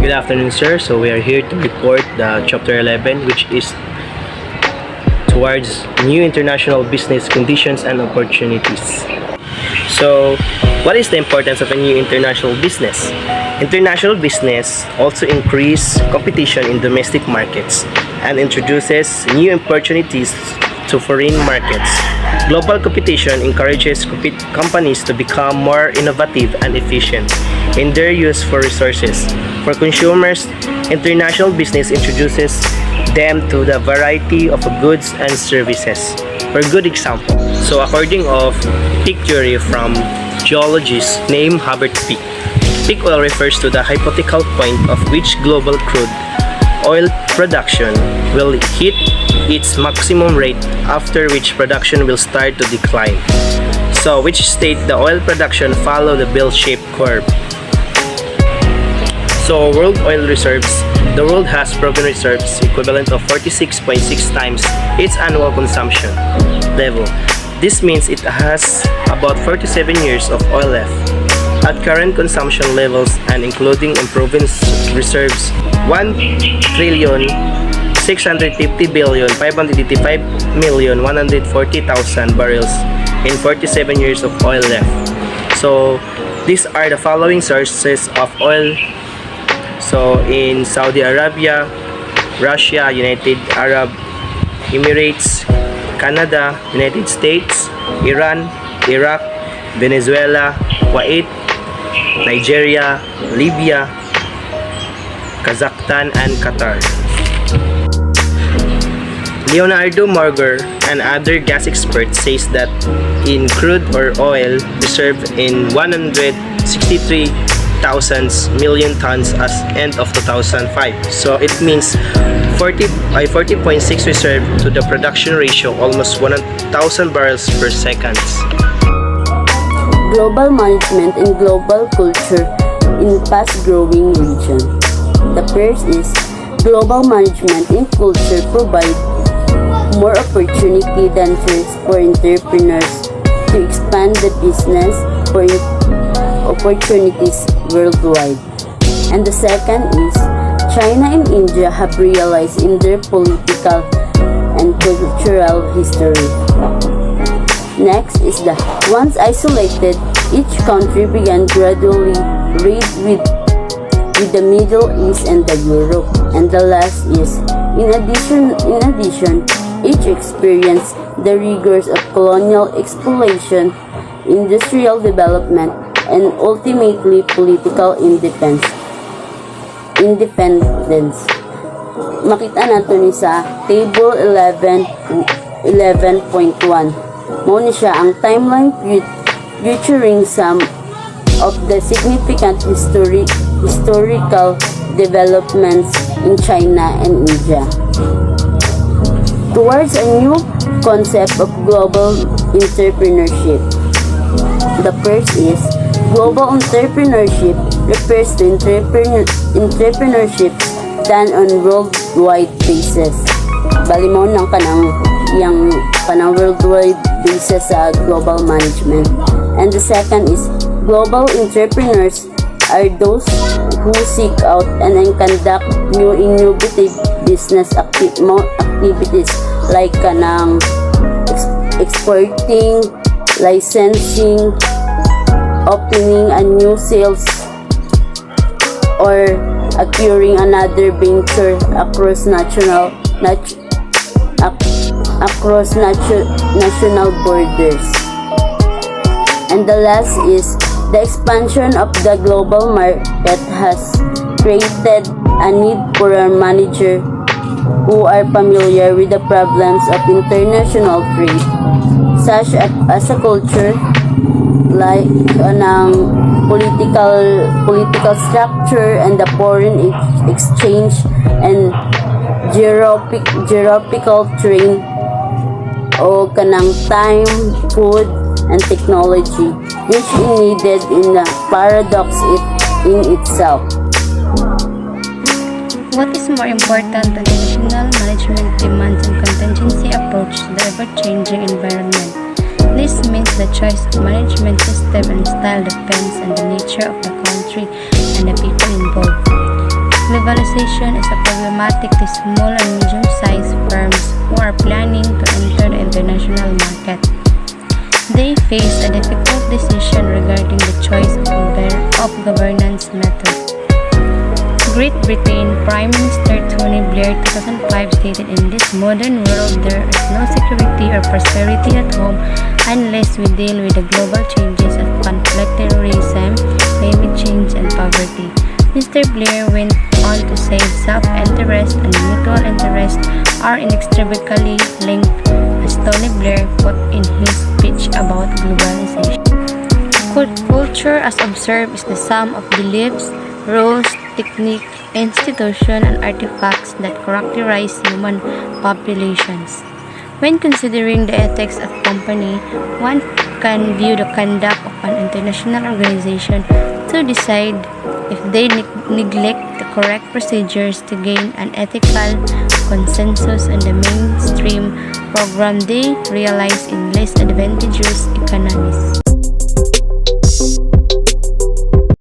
Good afternoon, sir. So we are here to report the Chapter 11, which is towards new international business conditions and opportunities. So, what is the importance of a new international business? International business also increase competition in domestic markets and introduces new opportunities to foreign markets. Global competition encourages companies to become more innovative and efficient in their use for resources. For consumers, international business introduces them to the variety of goods and services. For good example, so according of peak theory from geologist named Herbert Peak, peak oil refers to the hypothetical point of which global crude oil production will hit its maximum rate, after which production will start to decline. So which state the oil production follow the bell-shaped curve. So world oil reserves, the world has proven reserves equivalent of 46.6 times its annual consumption level. This means it has about 47 years of oil left. At current consumption levels and including improving reserves, 1,650,585,140,000 barrels in 47 years of oil left. So these are the following sources of oil. So in Saudi Arabia, Russia, United Arab Emirates, Canada, United States, Iran, Iraq, Venezuela, Kuwait, Nigeria, Libya, Kazakhstan, and Qatar. Leonardo Morger and other gas experts says that in crude or oil reserve in 163,000 million tons as end of 2005. So it means 40.6 reserve to the production ratio, almost 1,000 barrels per second. Global management and global culture in fast-growing region. The first is global management and culture provide more opportunity than for entrepreneurs to expand the business for opportunities worldwide. And the second is China and India have realized in their political and cultural history. Next is the once isolated, each country began gradually raid with the Middle East and the Europe. And the last is in addition, each experienced the rigors of colonial exploitation, industrial development, and ultimately political independence. Makita nato ni sa table 11.1. Mo ni siya ang timeline featuring some of the significant historical developments in China and India. Towards a new concept of global entrepreneurship. The first is global entrepreneurship refers to entrepreneurship done on worldwide basis. Bali mo ng kanang worldwide basis sa global management. And the second is global entrepreneurs are those who seek out and conduct new innovative business activities like kanang exporting, licensing, opening a new sales, or acquiring another venture across national borders. And the last is the expansion of the global market has created a need for a manager who are familiar with the problems of international trade, such as a culture like political structure and the foreign exchange and geographical trade o kanang time, food, and technology, which is needed in the paradox in itself. What is more important than traditional management demands and contingency approach to the ever-changing environment? This means the choice of management system and style depends on the nature of the country and the people involved. Globalization is a problematic to small and medium-sized firms who are planning to enter the international market. They face a difficult decision regarding the choice of governance method. Great Britain Prime Minister Tony Blair 2005 stated, "In this modern world, there is no security or prosperity at home unless we deal with the global changes of conflict, terrorism, climate change, and poverty." Mr. Blair went on to say self-interest and mutual interest are inextricably linked, as Tony Blair put in his speech about globalization. Culture, as observed, is the sum of beliefs, rules, technique, institutions, and artifacts that characterize human populations. When considering the ethics of company, one can view the conduct of an international organization to decide if they neglect the correct procedures to gain an ethical consensus on the mainstream program they realize in less advantageous